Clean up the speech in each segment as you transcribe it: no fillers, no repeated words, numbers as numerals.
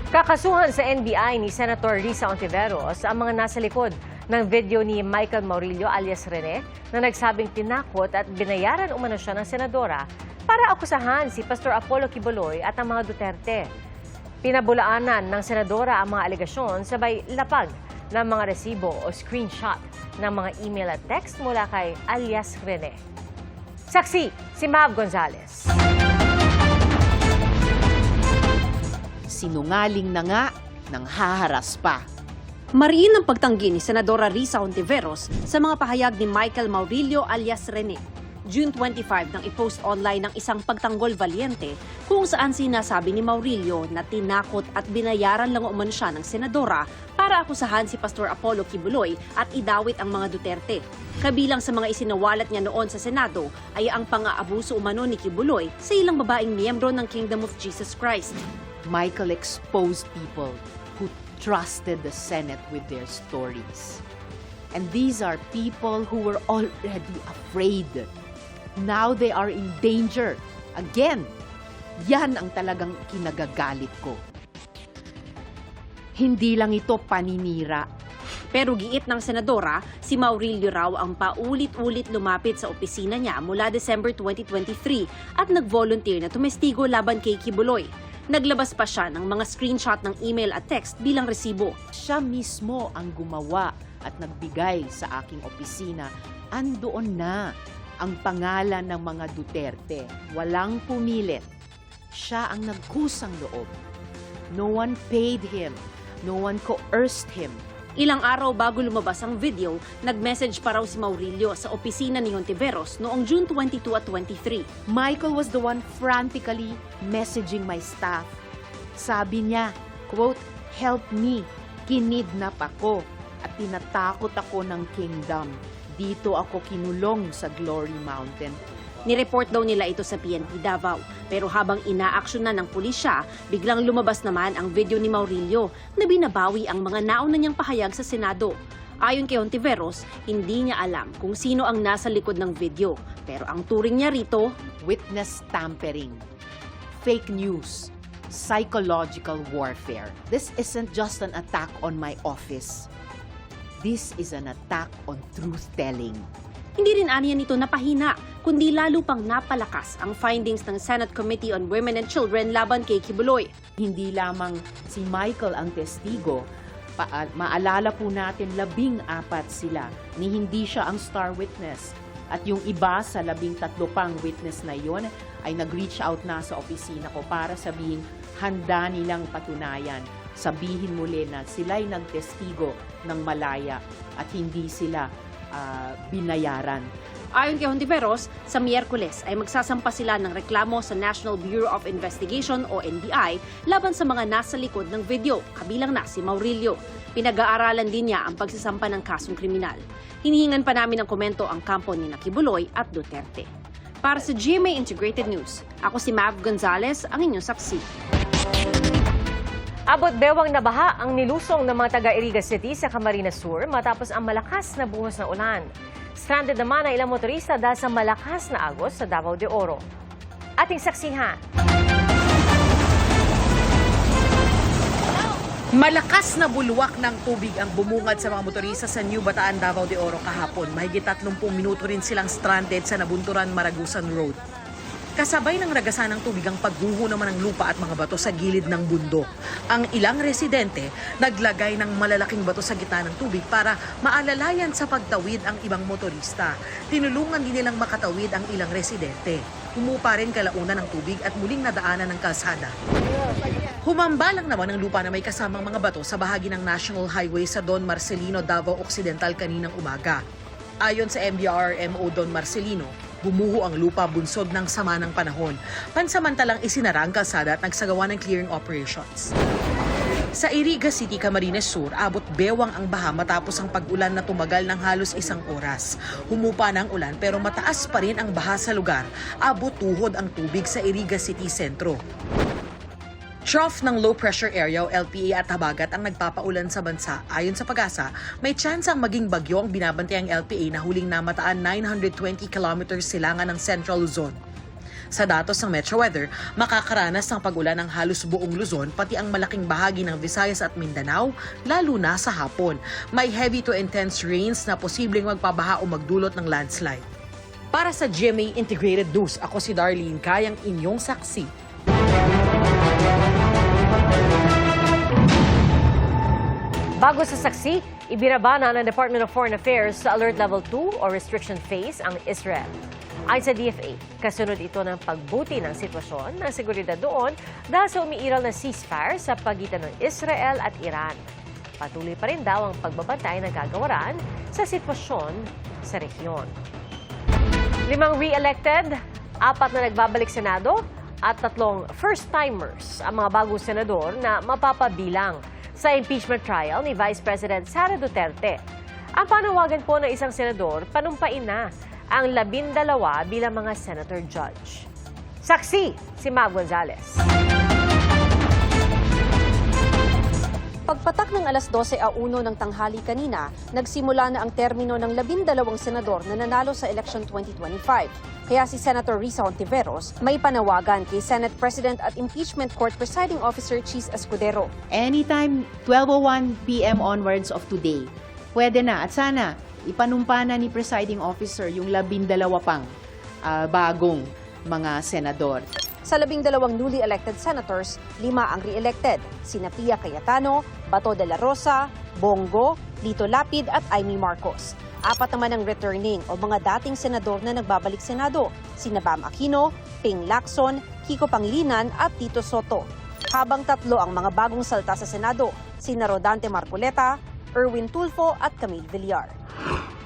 Kakasuhan sa NBI ni Senator Risa Ontiveros ang mga nasa likod ng video ni Michael Maurilio alias Rene na nagsabing tinakot at binayaran umano siya ng senadora para akusahan si Pastor Apollo Quiboloy at ang mga Duterte. Pinabulaanan ng senadora ang mga alegasyon sabay lapag ng mga resibo o screenshot ng mga email at text mula kay alias Rene. Saksi, si Mav Gonzalez. Sinungaling na nga, nang haharas pa. Mariin ang pagtanggi ni Senadora Risa Ontiveros sa mga pahayag ni Michael Maurilio alias Rene. June 25 nang i-post online ng isang pagtanggol valiente kung saan sinasabi ni Maurilio na tinakot at binayaran lang umano siya ng senadora para akusahan si Pastor Apollo Quiboloy at idawit ang mga Duterte. Kabilang sa mga isinawalat niya noon sa Senado ay ang pang-aabuso umano ni Quiboloy sa ilang babaeng miyembro ng Kingdom of Jesus Christ. Michael exposed people who trusted the Senate with their stories. And these are people who were already afraid. Now they are in danger. Again, yan ang talagang kinagagalit ko. Hindi lang ito paninira. Pero giit ng senadora, si Maurilio raw ang paulit-ulit lumapit sa opisina niya mula December 2023 at nag-volunteer na tumestigo laban kay Quiboloy. Naglabas pa siya ng mga screenshot ng email at text bilang resibo. Siya mismo ang gumawa at nagbigay sa aking opisina. Andoon na ang pangalan ng mga Duterte. Walang pumilit. Siya ang nagkusang loob. No one paid him. No one coerced him. Ilang araw bago lumabas ang video, nag-message pa raw si Maurilio sa opisina ni Ontiveros noong June 22 at 23. Michael was the one frantically messaging my staff. Sabi niya, quote, "Help me, kinidnap ako at tinatakot ako ng kingdom. Dito ako kinulong sa Glory Mountain." Nireport daw nila ito sa PNP Davao. Pero habang inaaksyonan ng pulisya, biglang lumabas naman ang video ni Maurilio na binabawi ang mga nauna niyang pahayag sa Senado. Ayon kay Ontiveros, hindi niya alam kung sino ang nasa likod ng video. Pero ang turing niya rito, Witness tampering, fake news, psychological warfare. This isn't just an attack on my office. This is an attack on truth-telling. hindi rin aniya nito napahina, kundi lalo pang napalakas ang findings ng Senate Committee on Women and Children laban kay Quiboloy. Hindi lamang si Michael ang testigo, maalala po natin 14 sila ni hindi siya ang star witness. At yung iba sa 13 pang witness na yon ay nag-reach out na sa opisina ko para sabihin handa nilang patunayan. Sabihin muli na sila'y nagtestigo ng malaya at hindi sila binayaran. Ayon kay Ontiveros, sa Miyerkules ay magsasampa sila ng reklamo sa National Bureau of Investigation o NBI laban sa mga nasa likod ng video, kabilang na si Maurilio. Pinag-aaralan din niya ang pagsasampa ng kasong kriminal. Hinihingan pa namin ng komento ang kampo ni Quiboloy at Duterte. Para sa GMA Integrated News, ako si Mav Gonzalez, ang inyong saksi. Abot bewang na baha ang nilusong ng mga taga-Iriga City sa Camarines Sur matapos ang malakas na buhos ng ulan. Stranded naman ang ilang motorista dahil sa malakas na agos sa Davao de Oro. Ating saksihan. Malakas na bulwak ng tubig ang bumungad sa mga motorista sa New Bataan, Davao de Oro kahapon. Mahigit 30 minuto rin silang stranded sa Nabunturan, Maragusan Road. Kasabay ng ragasan ng tubig ang pagguho naman ng lupa at mga bato sa gilid ng bundok. Ang ilang residente naglagay ng malalaking bato sa gitna ng tubig para maalalayan sa pagtawid ang ibang motorista. Tinulungan din nilang makatawid ang ilang residente. Humupa rin kalaunan ng tubig at muling nadaanan ng kalsada. Humambalang naman ang lupa na may kasamang mga bato sa bahagi ng National Highway sa Don Marcelino, Davao Occidental kaninang umaga. Ayon sa MBRMO Don Marcelino, bumuho ang lupa bunsod ng sama ng panahon. Pansamantalang isinara ang kalsada at nagsagawa ng clearing operations. Sa Iriga City, Camarines Sur, abot bewang ang baha matapos ang pag-ulan na tumagal ng halos 1 oras. Humupa na ang ulan pero mataas pa rin ang baha sa lugar. Abot tuhod ang tubig sa Iriga City Sentro. Trough ng low pressure area o LPA at habagat ang nagpapaulan sa bansa. Ayon sa Pag-asa, may tsansang maging bagyo ang binabantayang LPA na huling namataan 920 kilometers silangan ng Central Luzon. Sa datos ng Metro Weather, makakaranas ng pag-ulan ng halos buong Luzon pati ang malaking bahagi ng Visayas at Mindanao, lalo na sa hapon. May heavy to intense rains na posibleng magpabaha o magdulot ng landslide. Para sa GMA Integrated News, ako si Darlene Kayang, inyong saksi. Bago sa saksi, ibinabana ng Department of Foreign Affairs sa Alert Level 2 o Restriction Phase ang Israel. Ayon sa DFA, kasunod ito ng pagbuti ng sitwasyon ng seguridad doon dahil sa umiiral na ceasefire sa pagitan ng Israel at Iran. Patuloy pa rin daw ang pagbabantay ng kagawaran sa sitwasyon sa rehiyon. 5 re-elected, 4 na nagbabalik Senado at 3 first-timers ang mga bagong senador na mapapabilang sa impeachment trial ni Vice President Sara Duterte. Ang panawagan po ng isang senador, panumpain na ang 12 bilang mga senator judge. Saksi, si Mav Gonzales. Pagpatak ng alas 12:01 ng tanghali kanina, nagsimula na ang termino ng 12 senador na nanalo sa election 2025. Kaya si Senator Risa Hontiveros may panawagan kay Senate President at Impeachment Court Presiding Officer Cheese Escudero. Anytime 12:01 p.m. onwards of today, pwede na. At sana, ipanumpa na ni Presiding Officer yung 12 pang bagong mga senador. Sa 12 newly elected senators, 5 ang re-elected, sina Pia Cayetano, Bato de la Rosa, Bongo, Lito Lapid at Amy Marcos. 4 naman ang returning o mga dating senador na nagbabalik Senado, sina Bam Aquino, Ping Lacson, Kiko Pangilinan at Tito Soto. Habang 3 ang mga bagong salta sa Senado, sina Rodante Marcoleta, Erwin Tulfo at Camille Villar.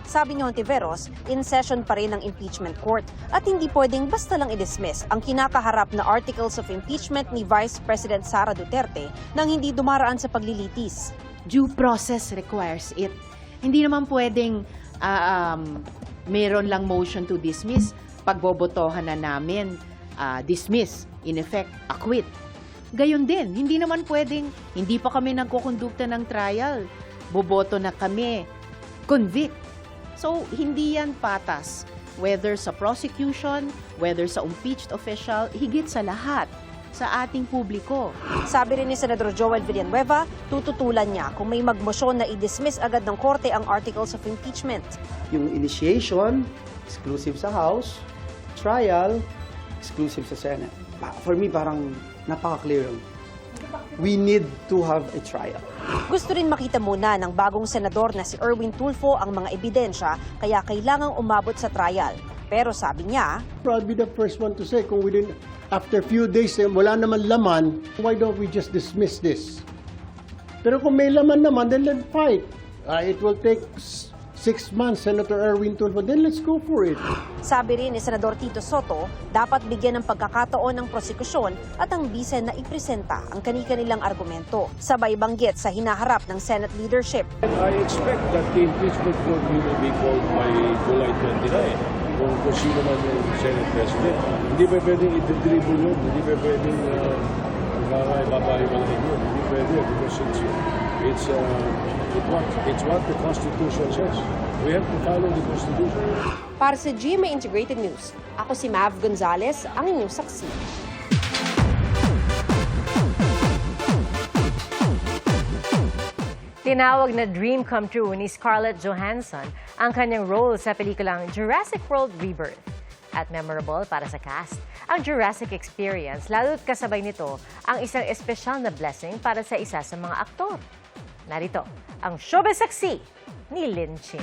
Sabi ni Hontiveros, in session pa rin ang impeachment court at hindi pwedeng basta lang i-dismiss ang kinakaharap na articles of impeachment ni Vice President Sara Duterte nang hindi dumaraan sa paglilitis. Due process requires it. Hindi naman pwedeng meron lang motion to dismiss, pagbobotohan na namin, dismiss, in effect, acquit. Gayon din, hindi naman pwedeng, hindi pa kami nagkukondukta ng trial, boboto na kami, convict. So, hindi yan patas. Whether sa prosecution, whether sa impeached official, higit sa lahat, sa ating publiko. Sabi rin ni Senador Joel Villanueva, tututulan niya kung may magmosyon na i-dismiss agad ng korte ang articles of impeachment. Yung initiation, exclusive sa House, trial, exclusive sa Senate. For me, parang napaka-clear. We need to have a trial. Gusto rin makita muna ng bagong senador na si Erwin Tulfo ang mga ebidensya kaya kailangang umabot sa trial. Pero sabi niya, I'll be the first one to say, kung after few days wala naman laman, why don't we just dismiss this? Pero kung may laman naman, then let's fight. It will take 6 months, Senator Erwin Tulfo, then let's go for it. sabi rin ni Senador Tito Soto, dapat bigyan ng pagkakataon ng prosekusyon at ang bise na ipresenta ang kani-kanilang argumento. Sabay banggit sa hinaharap ng Senate leadership. I expect that the impeachment court will be called by July 29 kung sino man yung Senate President. Hindi pa pwedeng i-dribble yun, hindi pa pwedeng babalik-balikin yun. Hindi pwede because it's what the Constitution says. We have to follow the Constitution. Para sa GMA Integrated News, ako si Mav Gonzales, ang inyong saksi. Tinawag na dream come true ni Scarlett Johansson ang kanyang role sa pelikulang Jurassic World Rebirth. At memorable para sa cast, ang Jurassic experience, lalo't kasabay nito ang isang espesyal na blessing para sa isa sa mga aktor. Narito ang showbiz saksi ni Lin Chin.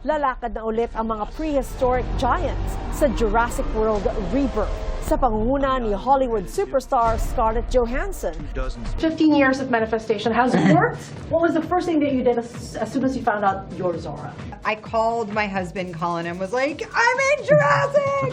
Lalakad na ulit ang mga prehistoric giants sa Jurassic World Rebirth sa pangunguna ni Hollywood superstar Scarlett Johansson. 15 years of manifestation has worked. What was the first thing that you did as soon as you found out you're Zora? I called my husband Colin and was like, I'm in Jurassic!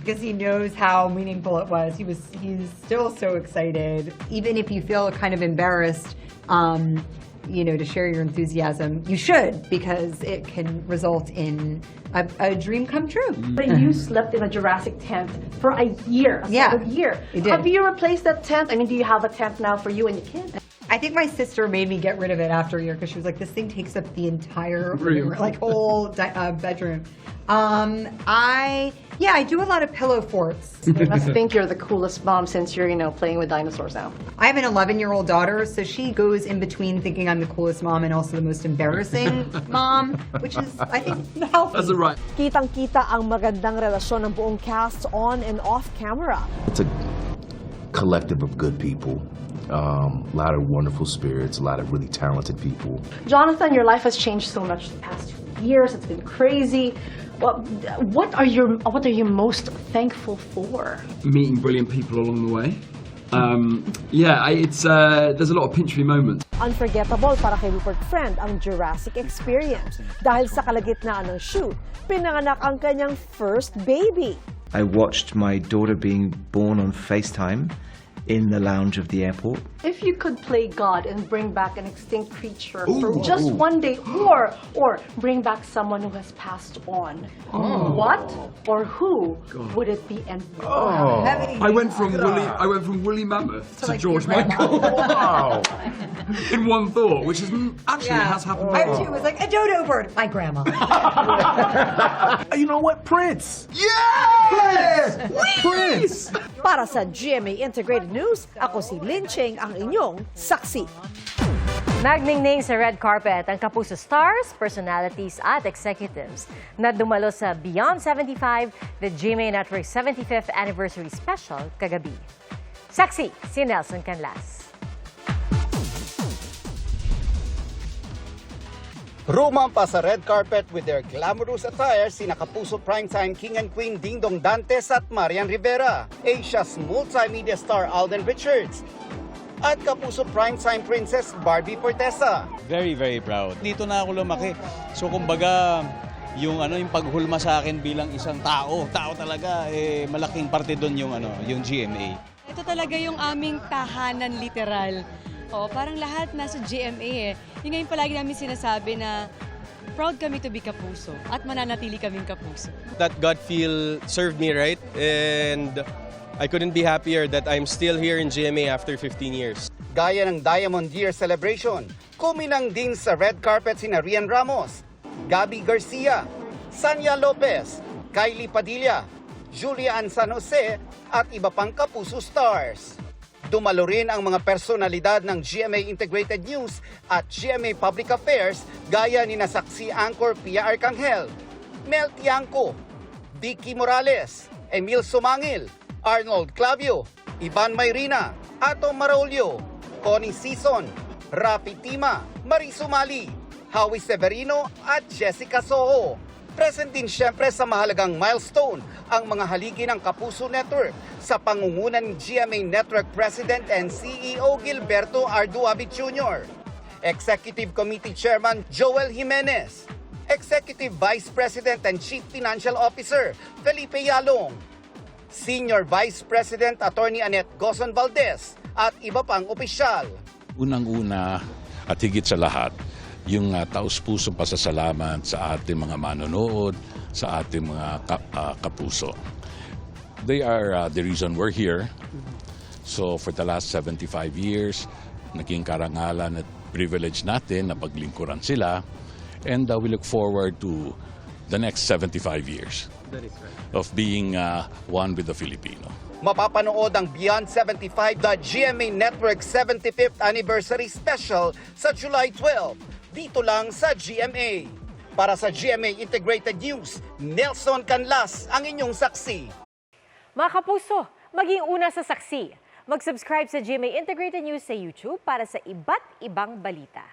Because he knows how meaningful it was. He's still so excited. Even if you feel kind of embarrassed, to share your enthusiasm, you should, because it can result in a dream come true. But you slept in a Jurassic tent for a year, a Yeah, solid year. I did. Have you replaced that tent? I mean, do you have a tent now for you and your kids? I think my sister made me get rid of it after a year because she was like, this thing takes up the entire like whole bedroom. I do a lot of pillow forts. You must think you're the coolest mom since you're, playing with dinosaurs now. I have an 11-year-old daughter, so she goes in between thinking I'm the coolest mom and also the most embarrassing mom, which is, I think, healthy. That's right. Kitang-kita ang magandang relasyon ng buong cast on and off camera. It's a collective of good people. A lot of wonderful spirits, a lot of really talented people. Jonathan, your life has changed so much the past 2 years. It's been crazy. What are you most thankful for? Meeting brilliant people along the way. There's a lot of pinch me moments. Unforgettable para kay Rupert Friend ang Jurassic experience. Dahil sa kalagitnaan ng shoot, pinanganak ang kanyang first baby. I watched my daughter being born on FaceTime in the lounge of the airport. If you could play God and bring back an extinct creature for just one day, or bring back someone who has passed on, what or who would it be and why? I went from woolly mammoth to like George your Michael. Wow! In one thought, which is actually has happened I before. too was like, a dodo bird. My grandma. You know what? Prince! Yes! Prince! Para sa GMA Integrated News, ako si Lin Cheng, ang inyong saksi. Nagningning sa red carpet ang Kapuso stars, personalities at executives na dumalo sa Beyond 75, the GMA Network 75th Anniversary Special kagabi. Saksi, si Nelson Canlas. Rumampa sa red carpet with their glamorous attire sina Kapuso Primetime King and Queen Dingdong Dantes at Marian Rivera, Asia's multimedia star Alden Richards, at Kapuso Primetime Princess Barbie Fortesa. Very, very proud. Dito na ako lumaki. So kumbaga, yung paghulma sa akin bilang isang tao talaga, malaking parte doon yung GMA. Ito talaga yung aming tahanan literal. Parang lahat nasa GMA Yung ngayon palagi namin sinasabi na proud kami to be Kapuso at mananatili kaming Kapuso. That gut feel served me right, and I couldn't be happier that I'm still here in GMA after 15 years. Gaya ng Diamond Year celebration, kuminang din sa red carpet sina Rian Ramos, Gabby Garcia, Sanya Lopez, Kylie Padilla, Julia Ann San Jose at iba pang Kapuso stars. Dumalo rin ang mga personalidad ng GMA Integrated News at GMA Public Affairs gaya ni nasaksi anchor Pia Arcangel, Mel Tiangco, Vicky Morales, Emil Sumangil, Arnold Clavio, Ivan Mayrina, Ato Maraulio, Connie Sison, Rafi Tima, Marisu Mali, Howie Severino at Jessica Soho. Present din siyempre sa mahalagang milestone ang mga haligi ng Kapuso Network sa pangungunan ni GMA Network President and CEO Gilberto Arduabit Jr., Executive Committee Chairman Joel Jimenez, Executive Vice President and Chief Financial Officer Felipe Yalong, Senior Vice President Attorney Annette Gozon Valdez at iba pang opisyal. Unang-una at higit sa lahat, yung taus-pusong pasasalamat sa ating mga manonood, sa ating mga kapuso. They are the reason we're here. So for the last 75 years, naging karangalan at privilege natin na paglingkuran sila. And we look forward to the next 75 years of being one with the Filipino. Mapapanood ang Beyond 75, the GMA Network 75th Anniversary Special sa July 12. Dito lang sa GMA. Para sa GMA Integrated News, Nelson Canlas ang inyong saksi. Mga Kapuso, maging una sa saksi. Mag-subscribe sa GMA Integrated News sa YouTube para sa iba't ibang balita.